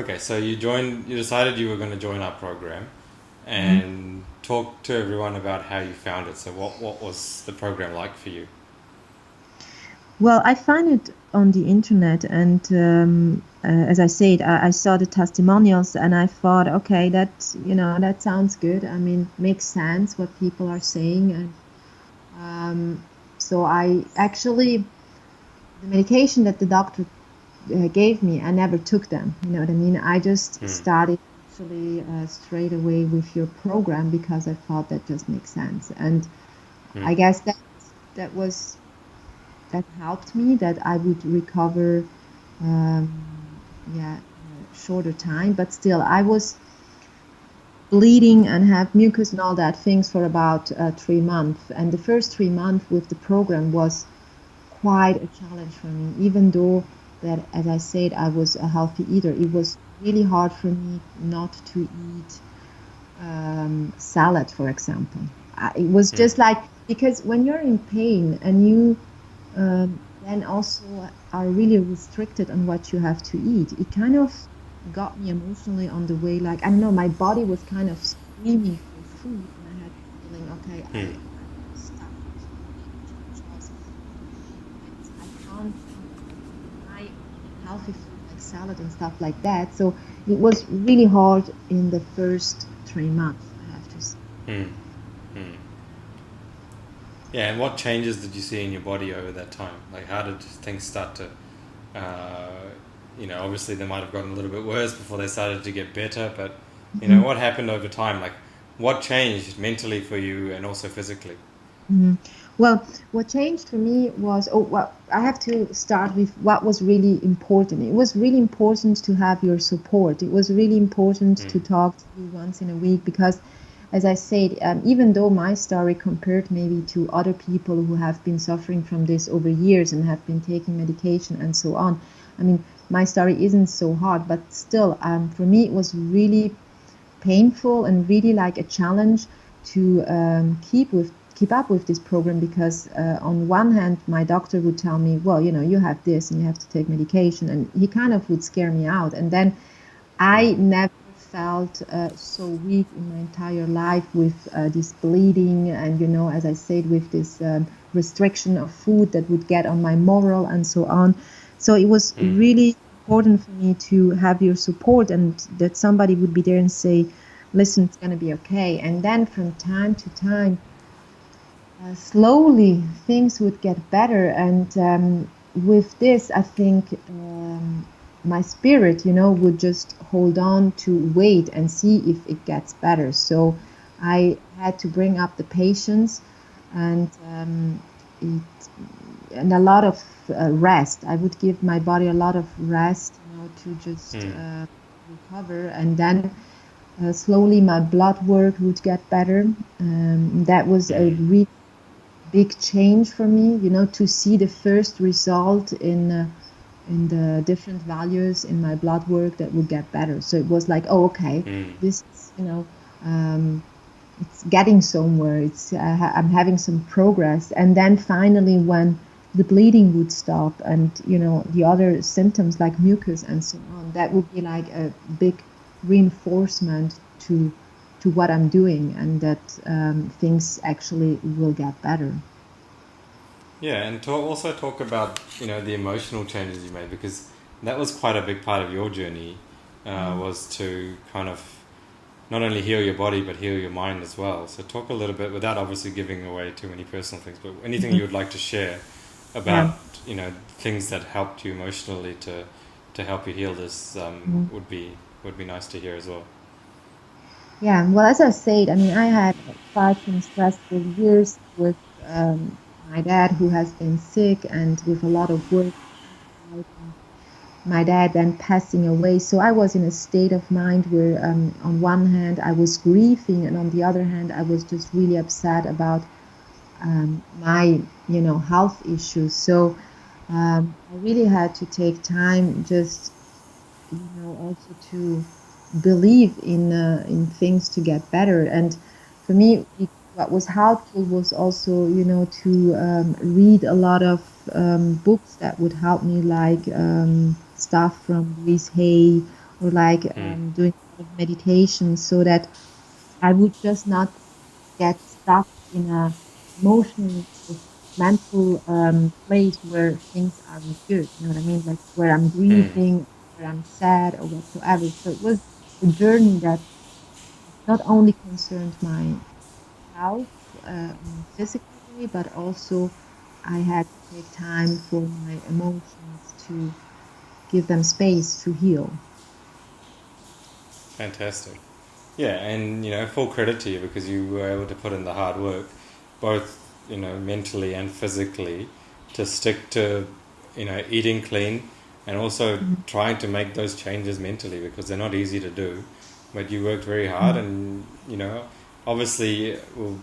Okay, so you decided you were going to join our program Mhm. and talk to everyone about how you found it. So what was the program like for you? Well, I found it on the internet, and as I said, I saw the testimonials, and I thought, okay, that sounds good. I mean, makes sense what people are saying, and um, so I actually the medication that the doctor gave me, I never took them. You know what I mean? I just Hmm. started actually straight away with your program because I thought that just makes sense, and Hmm. I guess that was that helped me that I would recover, yeah, in a shorter time. But still, I was bleeding and have mucus and all that things for about 3 months. And the first 3 months with the program was quite a challenge for me, even though that, as I said, I was a healthy eater. It was really hard for me not to eat salad, for example. It was Hmm. just like, because when you're in pain and you then also are really restricted on what you have to eat, it kind of got me emotionally on the way. Like, I don't know, my body was kind of screaming for food, and I had the feeling, okay, Hmm. I'm stuck between two jaws of food, and I can't rely on healthy food like salad and stuff like that. So it was really hard in the first 3 months, I have to say. Hmm. Hmm. Yeah, and what changes did you see in your body over that time? Like, how did things start to, uh, obviously they might have gotten a little bit worse before they started to get better, but, Mhm. what happened over time? Like, what changed mentally for you and also physically? Mhm. Well, what changed for me was, well, I have to start with what was really important. It was really important to have your support. It was really important Hmm. to talk to you once in a week because, as I said, even though my story compared maybe to other people who have been suffering from this over years and have been taking medication and so on, I mean, my story isn't so hard, but still, for me, it was really painful and really like a challenge to keep up with this program because on one hand my doctor would tell me, well, you have this and you have to take medication, and he kind of would scare me out, and then Hmm. I never felt so weak in my entire life with this bleeding, and as I said, with this restriction of food that would get on my moral and so on. So it was Hmm. really important for me to have your support and that somebody would be there and say, listen, it's going to be okay. And then from time to time, slowly things would get better. And with this, I think my spirit, would just hold on to wait and see if it gets better. So I had to bring up the patience and it, and a lot of rest. I would give my body a lot of rest, to just Hmm. recover. And then slowly my blood work would get better. That was a Hmm. really big change for me, to see the first result in the different values in my blood work that would get better. So it was like, oh, okay, Hmm. this is, it's getting somewhere. I'm having some progress. And then finally, when the bleeding would stop and the other symptoms like mucus and so on, that would be like a big reinforcement to what I'm doing, and that things actually will get better. Yeah, and also talk about the emotional changes you made, because that was quite a big part of your journey, Mhm. was to kind of not only heal your body but heal your mind as well. So talk a little bit, without obviously giving away too many personal things, but anything Mhm. you would like to share Yeah. about things that helped you emotionally to help you heal this, Mhm. would be nice to hear as well. Yeah. Well, as I said, I mean, I had quite some stressful years with my dad, who has been sick, and with a lot of work on my side, and my dad then passing away. So I was in a state of mind where, on one hand, I was grieving, and on the other hand, I was just really upset about my, health issues. So I really had to take time just, also to believe in things to get better. And for me, what was helpful was also, to read a lot of books that would help me, like stuff from Louise Hay or like Mm. doing a lot of meditation, so that I would just not get stuck in a emotional or mental place where things aren't good. You know what I mean? Like where I'm Mm. grieving, where I'm sad, or whatsoever. So it was a journey that not only concerned my health in a physical way, but also I had to take time for my emotions to give them space to heal. Fantastic. Yeah, and full credit to you because you were able to put in the hard work, both mentally and physically, to stick to eating clean, and also Mhm. trying to make those changes mentally because they're not easy to do. But you worked very hard, and obviously, well,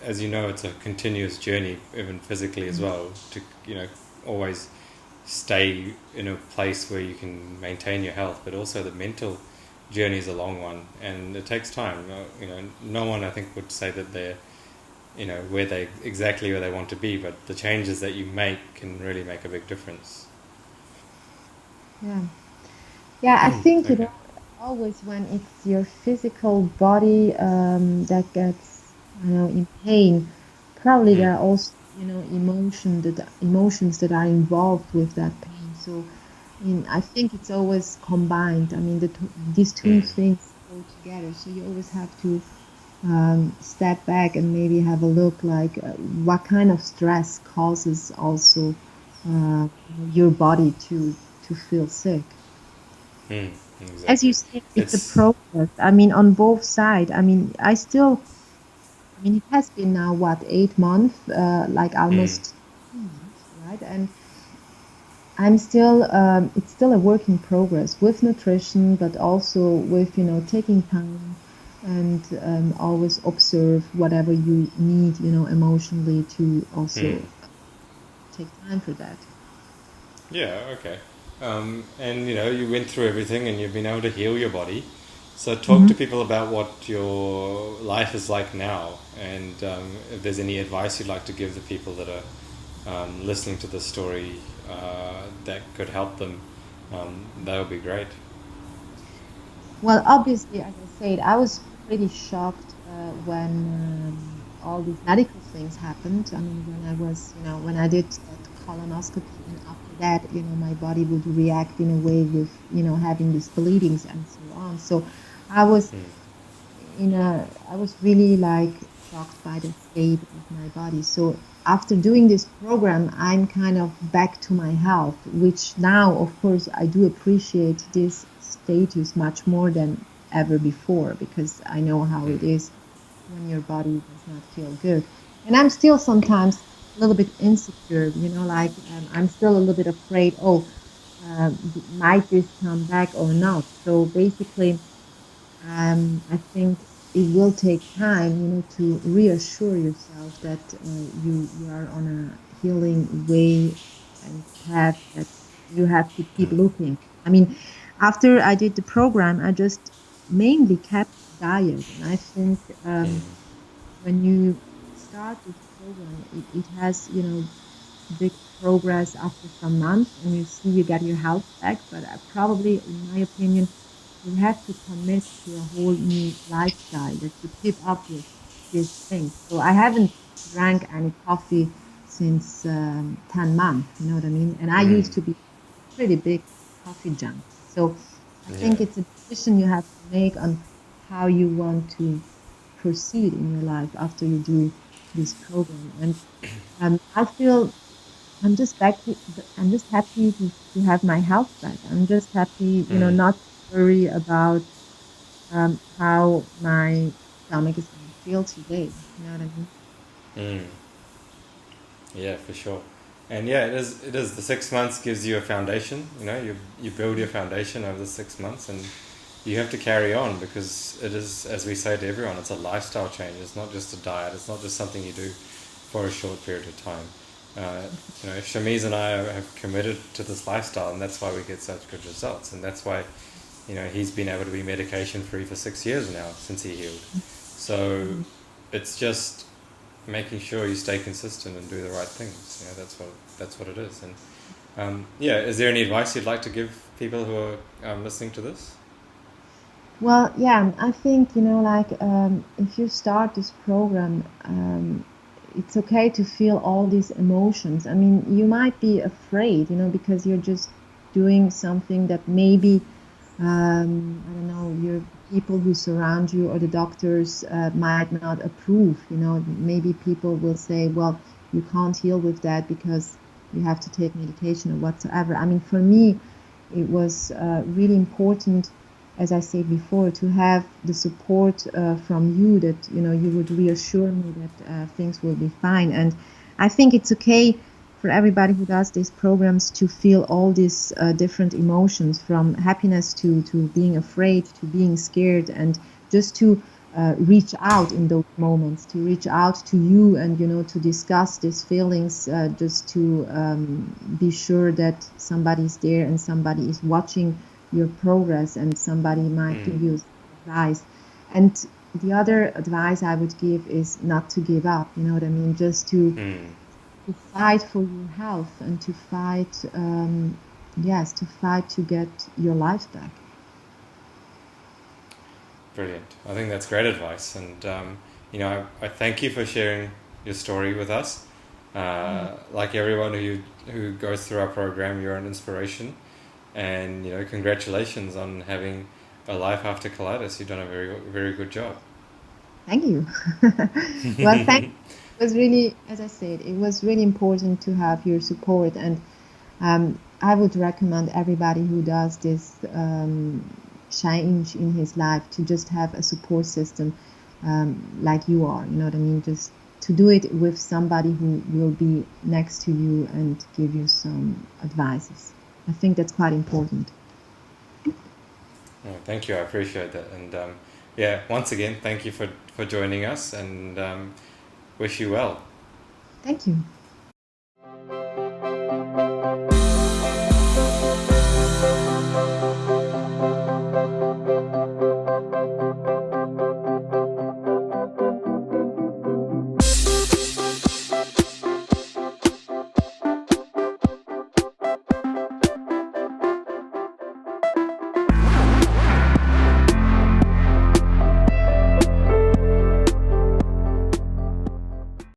as you know, it's a continuous journey, even physically as well, to always stay in a place where you can maintain your health, but also the mental journey is a long one and it takes time. No one I think would say that they're where they exactly where they want to be, but the changes that you make can really make a big difference. Yeah. Yeah, I think, Okay. always when it's your physical body that gets, in pain, probably Mm. there are also, emotions that are involved with that pain. So, I think it's always combined. I mean, these two Mm. things go together. So you always have to step back and maybe have a look, like what kind of stress causes also your body to feel sick. Mm. As you Exactly. said, it's a It's process. I mean, on both sides. I mean, it has been now what, 8 months, like mm. almost 2 months, right? And it's still a work in progress with nutrition, but also with, taking time and always observe whatever you need, emotionally to Mm. also take time for that. Yeah, okay. And you went through everything and you've been able to heal your body. So talk Hmm. to people about what your life is like now, and if there's any advice you'd like to give the people that are listening to this story that could help them, that would be great. Well, obviously, as I said, I was pretty shocked when all these medical things happened. I mean, when I did that colonoscopy, and after that, my body would react in a way with, having these bleedings and so on. So I was Mm. I was really like shocked by the state of my body. So after doing this program, I'm kind of back to my health, which now, of course, I do appreciate this status much more than ever before, because I know how it Mm. is when your body does not feel good. And I'm still sometimes a little bit insecure, like I'm still a little bit afraid, oh, might this come back or not? So basically, I think it will take time, to reassure yourself that you are on a healing way and path, that you have to keep looking. I mean, after I did the program, I just mainly kept diet, and I think when you start this program, it has, big progress after some months, and you see you get your health back. But probably, in my opinion, you have to commit to a whole new lifestyle that you keep up with these things. So I haven't drank any coffee since 10 months, you know what I mean? And I Mm. used to be pretty big coffee junkie. So I think Yeah. it's a decision you have to make on how you want to proceed in your life after you do this program. And I feel I'm just happy to have my health back. I'm just happy, Mm. not to worry about how my stomach is going to feel today. You know what I mean? Mm. Yeah, for sure. And yeah, it is the 6 months gives you a foundation. You build your foundation over the 6 months, and you have to carry on because it is, as we say to everyone, it's a lifestyle change. It's not just a diet. It's not just something you do for a short period of time. Uh, Shamiz and I have committed to this lifestyle, and that's why we get such good results. And that's why, he's been able to be medication free for 6 years now since he healed. So Mhm. it's just making sure you stay consistent and do the right things. That's what it is. And Yeah, is there any advice you'd like to give people who are listening to this? Well, yeah, I think, like if you start this program, it's okay to feel all these emotions. I mean, you might be afraid, because you're just doing something that maybe, I don't know, your people who surround you or the doctors might not approve. Maybe people will say, well, you can't heal with that because you have to take medication or whatsoever. I mean, for me, it was really important, as I said before, to have the support from you, that you would reassure me that things will be fine. And I think it's okay for everybody who does these programs to feel all these different emotions, from happiness to being afraid to being scared, and just to reach out in those moments, to reach out to you, and to discuss these feelings, just to be sure that somebody's there and somebody is watching your progress, and somebody might give you advice. And the other advice I would give is not to give up. You know what I mean? Just to fight for your health, and to fight, yes, to fight to get your life back. Brilliant. I think that's great advice, and I thank you for sharing your story with us. Like everyone who goes through our program, you're an inspiration, and congratulations on having a life after colitis. You've done a very very good job. Thank you. Well, thank you. It was really, as I said, it was really important to have your support, and I would recommend everybody who does this change in his life to just have a support system, like you are. You know what I mean? Just to do it with somebody who will be next to you and give you some advices. I think that's quite important. Oh, thank you. I appreciate that, and yeah, once again, thank you for joining us, and wish you well. Thank you.